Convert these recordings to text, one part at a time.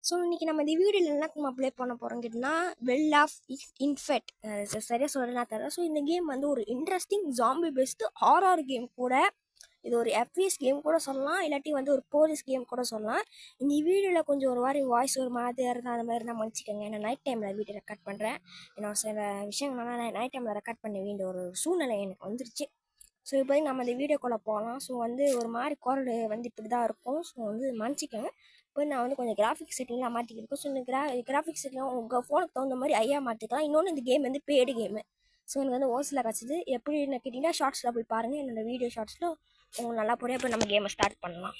So இன்றைக்கி நம்ம இந்த வீடியோவில் என்ன நம்ம அப்ளை பண்ண போகிறோம் கேட்டிங்கன்னா வெல் ஆஃப் இன்ஃபெக்ட் சரியாக சொல்கிறேன்னா தெரியல. ஸோ இந்த கேம் வந்து ஒரு interesting zombie based horror game கூட. இது ஒரு எஃப்பிஎஸ் கேம் கூட சொல்லலாம், இல்லாட்டி வந்து ஒரு போலீஸ் கேம் கூட சொல்லலாம். இந்த வீடியோவில் கொஞ்சம் ஒரு மாதிரி வாய்ஸ் ஒரு மாதிரி இருந்தால் அந்த மாதிரி தான் மன்னிச்சிக்கோங்க. நான் நைட் டைமில் வீடியோ ரெக்கார்ட் பண்ணுறேன். என்னோட சில விஷயங்கள்லாம் நான் நைட் டைமில் ரெக்கார்ட் பண்ண வேண்டிய ஒரு சூழ்நிலை எனக்கு வந்துருச்சு. ஸோ இப்போ நம்ம இந்த வீடியோக்குள்ளே போகலாம். ஸோ வந்து ஒரு மாதிரி குரல் வந்து இப்படி தான் இருக்கும். ஸோ வந்து மன்னிச்சிக்கோங்க. இப்போ நான் வந்து கொஞ்சம் கிராஃபிக்ஸ் செட்டிங்லாம் மாற்றிக்கிருக்கோம். ஸோ இந்த கிராஃபிக்ஸ் செட்டிங் உங்கள் ஃபோனுக்கு தகுந்த மாதிரி ஐயா மாற்றிக்கலாம். இன்னொன்று இந்த கேம் வந்து பேடு கேமு. ஸோ எனக்கு வந்து ஓசில் கிடச்சிது. எப்படின்னு கேட்டிங்கன்னா ஷார்ட்ஸில் போய் பாருங்கள். என்னோடய வீடியோ ஷார்ட்ஸில் உங்களுக்கு நல்லா புரியும். இப்போ நம்ம கேமை ஸ்டார்ட் பண்ணலாம்.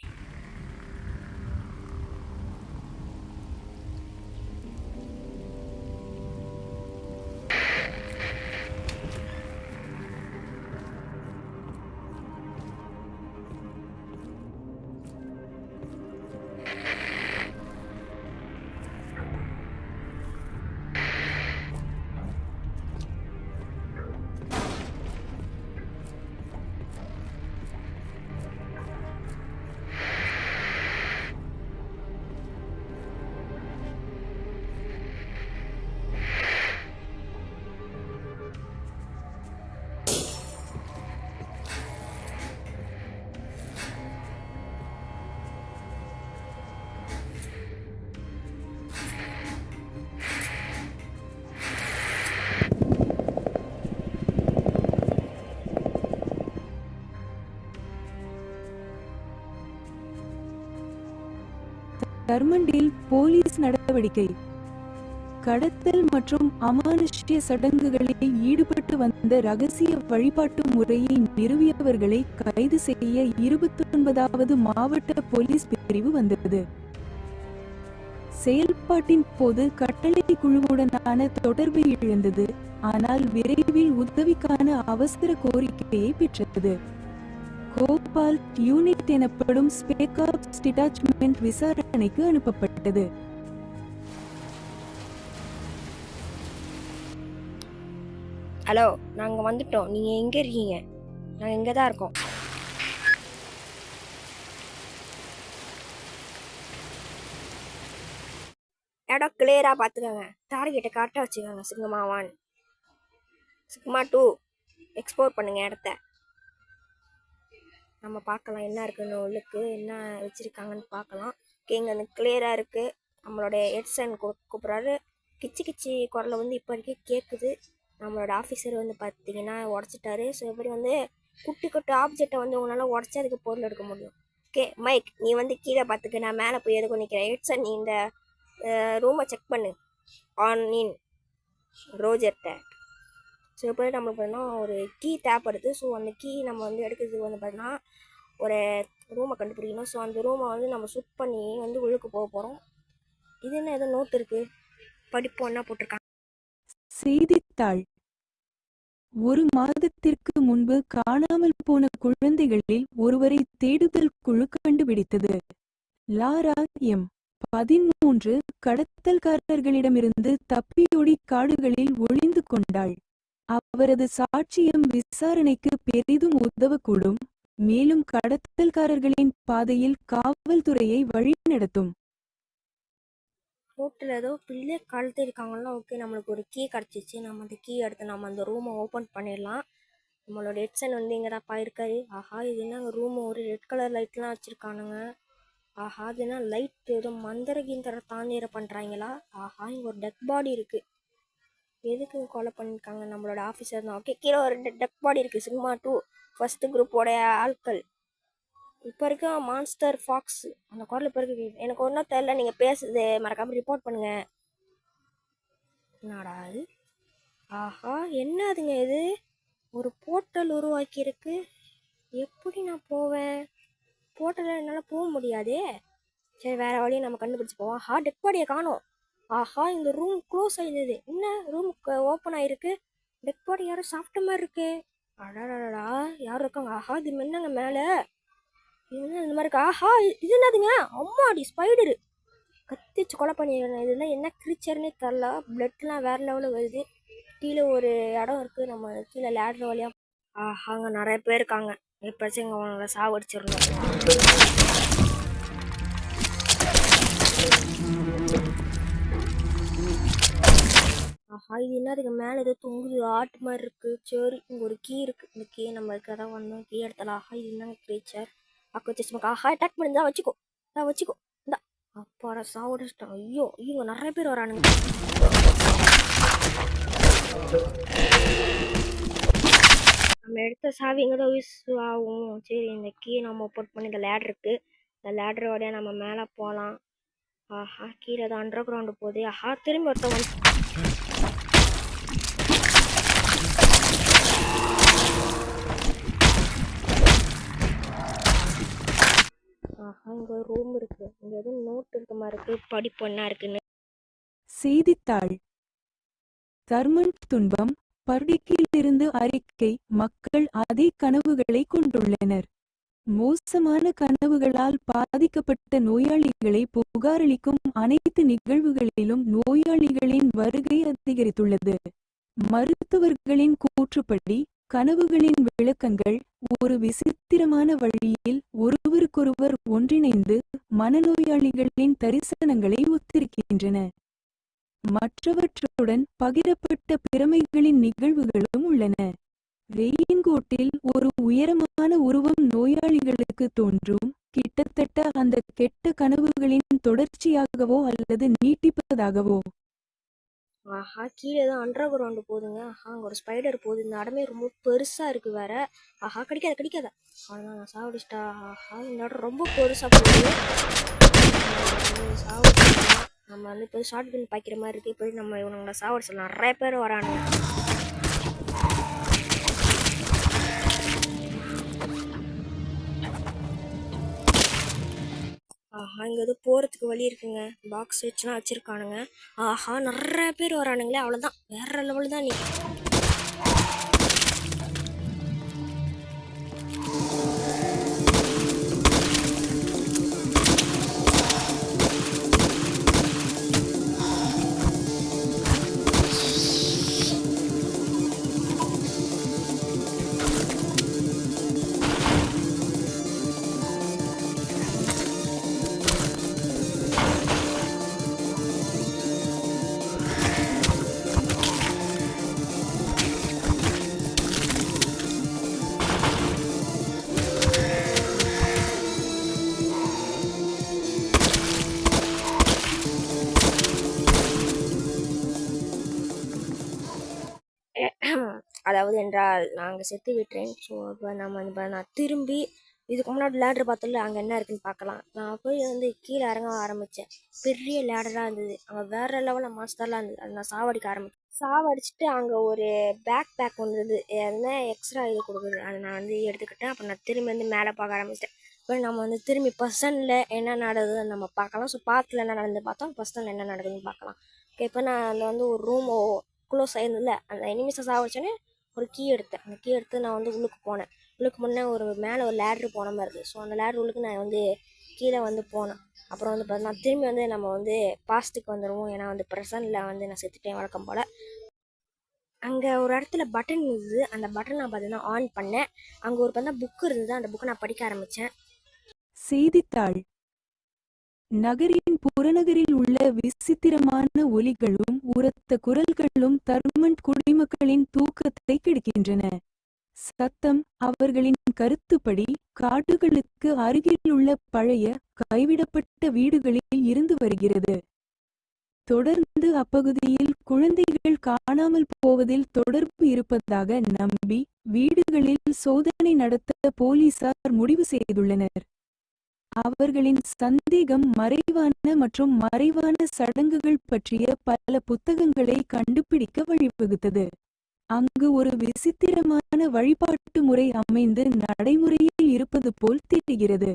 டர்மண்டில் போலீஸ் நடவடிக்கை. கடத்தல் மற்றும் அமானுஷ்ய சடங்குகளில் ஈடுபட்டு வந்த ரகசிய வழிபாட்டு முறையை நிறுவியவர்களை கைது செய்ய 29வது மாவட்ட போலீஸ் பிரிவு வந்தது. செயல்பாட்டின் போது கட்டளை குழுவுடனான தொடர்பை இழந்தது, ஆனால் விரைவில் உதவிக்கான அவசர கோரிக்கையை பெற்றது. கோபால்ட் யூனிட் எனப்படும் ஸ்பெக்ஆப்ஸ் டிட்டாச்மெண்ட் விசாரணைக்கு அனுப்பப்பட்டது. ஹலோ, நாங்கள் வந்துட்டோம். நீங்கள் எங்கே இருக்கீங்க? நாங்கள் இங்கே தான் இருக்கோம். இடம் கிளியராக பார்த்துக்கோங்க. டார்கெட்டை கரெக்டாக வச்சுக்கோங்க. சிக்மா 1 சிக்மா 2 எக்ஸ்ப்ளோர் பண்ணுங்கள் இடத்த. நம்ம பார்க்கலாம் என்ன இருக்குன்னு, உள்ளுக்கு என்ன வச்சுருக்காங்கன்னு பார்க்கலாம். இங்கே வந்து கிளியராக இருக்குது. நம்மளோட ஹெட்சன் கூப்பிட்றாரு. கிச்சி கிச்சி குரலை வந்து இப்போ வரைக்கும் கேட்குது. நம்மளோட ஆஃபீஸர் வந்து பார்த்திங்கன்னா உடச்சிட்டாரு. ஸோ எப்படி வந்து குட்டி குட்டி ஆப்ஜெக்டை வந்து உங்களால் உடச்சி அதுக்கு பொருள் எடுக்க முடியும். ஓகே மைக், நீ வந்து கீழே பார்த்துக்க, நான் மேலே போய் எதுக்கு நிற்கிறேன். ஹெட்சன், நீ இந்த ரூமை செக் பண்ணு. On in ரோஜர்கிட்ட. ஸோ இப்போ நம்மளுக்கு பார்த்தீங்கன்னா ஒரு கீ தேவைப்படுது. ஸோ அந்த கீ நம்ம வந்து எடுக்கிறதுக்கு வந்து பார்த்தீங்கன்னா ஒரு ரூமை கண்டுபிடிக்கணும். ஸோ அந்த ரூமை வந்து நம்ம சுட் பண்ணி வந்து உள்ளுக்கு போக போகிறோம். இது என்ன ஏதோ நோட் இருக்குது, படிப்போம் என்ன போட்டிருக்காங்க. செய்தித்தாள். ஒரு மாதத்திற்கு முன்பு காணாமல் போன குழந்தைகளில் ஒருவரை தேடுதல் குழு கண்டுபிடித்தது. லாரா எம் 13 கடத்தல்காரர்களிடமிருந்து தப்பியோடி காடுகளில் ஒளிந்து கொண்டாள். அவரது சாட்சியம் விசாரணைக்கு பெரிதும் உதவக்கூடும், மேலும் கடத்தல்காரர்களின் பாதையில் காவல்துறையை வழிநடத்தும். ரோட்டில் ஏதோ பிள்ளை கழுத்து இருக்காங்கன்னா ஓகே, நம்மளுக்கு ஒரு கீ கிடச்சிச்சு. நம்ம அந்த கீ எடுத்து நம்ம அந்த ரூமை ஓப்பன் பண்ணிடலாம். நம்மளோட ஹெட்சன் வந்து இங்கேடாப்பா இருக்காரு. ஆஹா, இது என்ன ரூமை ஒரு ரெட் கலர் லைட்லாம் வச்சுருக்கானுங்க. ஆஹா, அது என்ன லைட் ஏதோ மந்திரகிந்திர தாந்திர பண்ணுறாங்களா. ஆஹா, இங்கே ஒரு டெட் பாடி இருக்குது. எதுக்கு கொலை பண்ணியிருக்காங்க நம்மளோட ஆஃபீஸர் தான். ஓகே, கீழே ஒரு டெட் பாடி இருக்குது. சிக்மா 2 ஃபஸ்ட்டு குரூப்போடைய ஆட்கள். இப்போ இருக்க மான்ஸ்டர் ஃபாக்ஸ் அந்த குரல் இப்போ இருக்கு. எனக்கு ஒன்றும் தெரியல, நீங்கள் பேசுறது மறக்காமல் ரிப்போர்ட் பண்ணுங்கள். என்னடா அது? ஆஹா, என்னதுங்க இது? ஒரு போர்ட்டல் உருவாக்கியிருக்கு. எப்படி நான் போவேன்? போர்ட்டலில் என்னால் போக முடியாதே. சரி, வேறு வழியை நம்ம கண்டுபிடிச்சி போவோம். ஆஹா, டெட் பாடியை காணோம். ஆஹா, இந்த ரூம் க்ளோஸ் ஆகிருந்தது. என்ன ரூம் ஓப்பன் ஆகிருக்கு? டெட் பாடி யாரும் சாப்பிட்ட மாதிரி இருக்கு. அடாடா, யாரும் இருக்காங்க. ஆஹா, இது என்னங்க மேலே என்ன இந்த மாதிரி இருக்கு? ஆஹா, இது என்னதுங்க? அம்மாடி, ஸ்பைடரு கத்திச்சு கொலை பண்ணிடுறேன். இதெல்லாம் என்ன கிரீச்சர்னே தெரில. பிளட்லாம் வேறு லெவலில் வருது. கீழே ஒரு இடம் இருக்குது, நம்ம கீழே லேட்ரு வழியாக. ஆஹாங்க, நிறைய பேர் இருக்காங்க. எப்போச்சும் இங்கே அவங்கள சாவடிச்சிடணும். ஆஹா, இது என்னதுக்கு மேலே ஏதோ தொங்குது ஆட்டு மாதிரி இருக்கு. சரி, இங்கே ஒரு கீ இருக்கு. இந்த கீ நம்ம இருக்கிறதா வந்தோம். கீ எடுத்தலாம். ஆஹா, இது என்னங்க கிரீச்சர்? அக்கா வச்சு ஆஹா, அட்டாக் பண்ணிருந்தா வச்சுக்கோ. வச்சுக்கோ. இந்தா அப்பாடா சாவடிச்சிட்டான். ஐயோ ஐயோ, நிறைய பேர் வரானுங்க. நம்ம எடுத்த சாவி இங்கே தான் யூஸ் ஆகும். சரி, இந்த கீயை நம்ம ஓப்பன் பண்ணி இந்த லேடர் இருக்கு. இந்த லேடர் வழியாக நம்ம மேலே போகலாம். ஆஹா, கீழே தான் அண்டர் கிரவுண்டு போகுது. ஆஹா, திரும்பி ஒருத்தவன். ஆஹா, இங்க ஒரு ரூம் இருக்கு. இங்க எதுவும் நோட் இருக்க மாதிரி இருக்கு. படிப்பு என்ன இருக்குன்னு. செய்தித்தாள் தர்மன் துன்பம் பர்டிக்கிலிருந்து அறிக்கை மக்கள் அதே கனவுகளை கொண்டுள்ளனர். மோசமான கனவுகளால் பாதிக்கப்பட்ட நோயாளிகளை புகாரளிக்கும் அனைத்து நிகழ்வுகளிலும் நோயாளிகளின் வருகை அதிகரித்துள்ளது. மருத்துவர்களின் கூற்றுப்படி கனவுகளின் விளக்கங்கள் ஒரு விசித்திரமான வழியில் ஒருவருக்கொருவர் ஒன்றிணைந்து மனநோயாளிகளின் தரிசனங்களை ஒத்திருக்கின்றன. மற்றவற்றுடன் பகிரப்பட்ட பிரமைகளின் நிகழ்வுகளும் உள்ளன. ரெயின்கோட்டில் ஒரு உயரமான உருவம் நோயாளிகளுக்கு தோன்றும், கிட்டத்தட்ட அந்த கெட்ட கனவுகளின் தொடர்ச்சியாகவோ அல்லது நீட்டிப்பதாகவோ. ஆஹா, கீழே தான் அண்டர் கிரவுண்டு போகுதுங்க. ஆஹா, அங்கே ஒரு ஸ்பைடர் போகுது. இந்த இடமே ரொம்ப பெருசா இருக்கு வேற. ஆஹா, கிடைக்காத அவ்வளோதான், நான் சாவடிச்சிட்டா. ஆஹா, இந்த இடம் ரொம்ப பெருசா போகுது. சாவடிச்சிடலாம். நம்ம வந்து இப்போ ஷார்ட் கன் பாய்க்கிற மாதிரி இருக்கு. இப்போ நம்ம இவனுங்களை சாவடிச்சிடலாம். நிறைய பேர் வரானுங்க. ஆஹா, இங்கே எதுவும் போகிறதுக்கு வழி இருக்குங்க. பாக்ஸ் வச்சுலாம் வச்சுருக்கானுங்க. ஆஹா, நிறைய பேர் வரானுங்களே. அவ்வளோதான், வேற லெவல் தான் நீ. அதாவது என்றால் நாங்கள் செத்து விட்டுறேன். ஸோ அப்போ நம்ம இப்போ நான் திரும்பி இதுக்கு முன்னாடி லேடர் பார்த்தல அங்கே என்ன இருக்குன்னு பார்க்கலாம். நான் போய் வந்து கீழே இறங்க ஆரம்பித்தேன். பெரிய லேடராக இருந்தது. அங்கே வேறு லெவலில் மாஸ்டர்லாம் இருந்தது. அதை நான் சாவடிக்க ஆரம்பித்தேன். சாவடிச்சுட்டு அங்கே ஒரு பேக் வந்தது. என்ன எக்ஸ்ட்ரா இது கொடுக்குது. அதை நான் வந்து எடுத்துக்கிட்டேன். அப்போ நான் திரும்பி வந்து மேலே பார்க்க ஆரம்பிச்சிட்டேன். இப்போ நம்ம வந்து திரும்பி பர்சனில் என்ன நடக்குதுன்னு நம்ம பார்க்கலாம். ஸோ பாத்தில் என்ன நடந்து பார்த்தோம், பர்சனில் என்ன நடக்குதுன்னு பார்க்கலாம். ஓகே, இப்போ நான் அதில் வந்து ஒரு ரூம் க்ளோஸ் ஆயிருந்ததில்ல, அந்த எனிமிஸை சாவடிச்சோன்னே ஒரு கீ எடுத்தேன். அந்த கீ எடுத்து நான் வந்து உள்ளுக்கு போனேன். உள்ளுக்கு முன்னே ஒரு மேலே ஒரு லேட்ரு போன மாதிரி இருக்குது. ஸோ அந்த லேட்ரு உள்ளுக்கு நான் வந்து கீழே வந்து போனேன். அப்புறம் வந்து பார்த்தீங்கன்னா திரும்பி வந்து நம்ம வந்து பாஸ்ட்டுக்கு வந்துடுவோம். ஏன்னா வந்து ப்ரெசண்டில் வந்து நான் செத்துட்டேன் வழக்கம் போல். அங்கே ஒரு இடத்துல பட்டன் இருந்தது. அந்த பட்டன் நான் பார்த்தீங்கன்னா ஆன் பண்ணேன். அங்கே ஒரு பார்த்தா புக் இருந்தது. அந்த புக்கை நான் படிக்க ஆரம்பித்தேன். செய்தித்தாள் நகரின் புறநகரில் உள்ள விசித்திரமான ஒலிகளும் உரத்த குரல்களும் தர்மன் குடிமக்களின் தூக்கத்தை கெடுக்கின்றன. சத்தம் அவர்களின் கருத்துப்படி காடுகளுக்கு அருகில் உள்ள பழைய கைவிடப்பட்ட வீடுகளில் இருந்து வருகிறது. தொடர்ந்து அப்பகுதியில் குழந்தைகள் காணாமல் போவதில் தொடர்பு இருப்பதாக நம்பி வீடுகளில் சோதனை நடத்த போலீசார் முடிவு செய்துள்ளனர். அவர்களின் சந்தேகம் மறைவான மற்றும் மறைவான சடங்குகள் பற்றிய பல புத்தகங்களை கண்டுபிடிக்க வழிவகுத்தது. அங்கு ஒரு விசித்திரமான வழிபாட்டு முறை அமைந்து நடைமுறையில் இருப்பது போல் தெரிகிறது.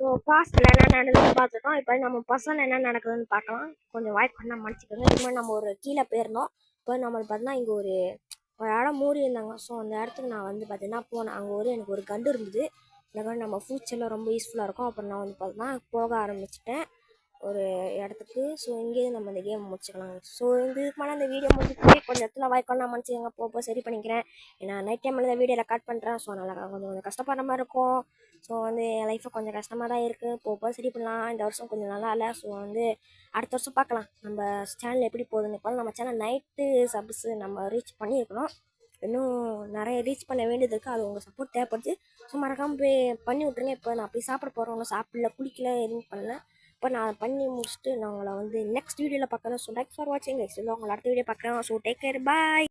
ஸோ பாஸ்டில் என்ன நடந்ததுன்னு பார்த்துட்டோம். இப்போ நம்ம பர்சன் என்ன நடக்குதுன்னு பார்க்கலாம். கொஞ்சம் வாய்ப்பு பண்ணால் மன்னிச்சிக்கோங்க. இது மாதிரி நம்ம ஒரு கீழே போயிருந்தோம். இப்போ நம்ம பார்த்தீங்கன்னா இங்கே ஒரு இடம் மூடி இருந்தாங்க. ஸோ அந்த இடத்துக்கு நான் வந்து பார்த்தீங்கன்னா போனேன். அங்கே எனக்கு ஒரு கண்டு இருந்தது. இந்த கண்டு நம்ம ஃபியூச்சரில் ரொம்ப யூஸ்ஃபுல்லாக இருக்கும். அப்புறம் நான் வந்து பார்த்தீங்கன்னா போக ஆரம்பிச்சிட்டேன். ஒரு இடத்துக்கு. ஸோ இங்கேயே நம்ம இந்த கேம் முடிச்சுக்கலாம். ஸோ இதுக்கு மேலே இந்த வீடியோ முடிச்சுட்டு கொஞ்சம் இடத்துல வாய்க்கால் நான் மன்னிச்சுங்க, போக சரி பண்ணிக்கிறேன். ஏன்னா நைட் டைமில் இந்த வீடியோ ரெக்கார்ட் பண்ணுறேன். ஸோ நல்லா கொஞ்சம் கஷ்டப்படுற மாதிரி இருக்கும். ஸோ என் லைஃப்பை கொஞ்சம் கஷ்டமாக தான் இருக்குது. போக சரி பண்ணலாம். இந்த வருஷம் கொஞ்சம் நல்லா இல்லை. ஸோ அடுத்த வருஷம் பார்க்கலாம் நம்ம சேனல் எப்படி போகுதுன்னு. இப்போ நம்ம சேனல் நைட்டு சப்ஸு நம்ம ரீச் பண்ணியிருக்கிறோம். இன்னும் நிறைய ரீச் பண்ண வேண்டியது இருக்குது. அது உங்கள் சப்போர்ட் தேவைப்படுது. ஸோ மறக்காமல் போய் பண்ணி விட்ருங்க. இப்போ நான் போய் சாப்பிட போகிறேன். ஒன்றும் சாப்பிடல, குளிக்கல, எதுவும் பண்ணல. இப்போ நான் பண்ணி முடிச்சுட்டு நான் உங்களை நெக்ஸ்ட் வீடியோவில் பார்க்குறேன். ஸோ தேங்க்ஸ் ஃபார் வாட்சிங் கைஸ். உங்களை அடுத்த வீடியோ பார்க்குறேன். ஸோ டேக் கேர், பாய்.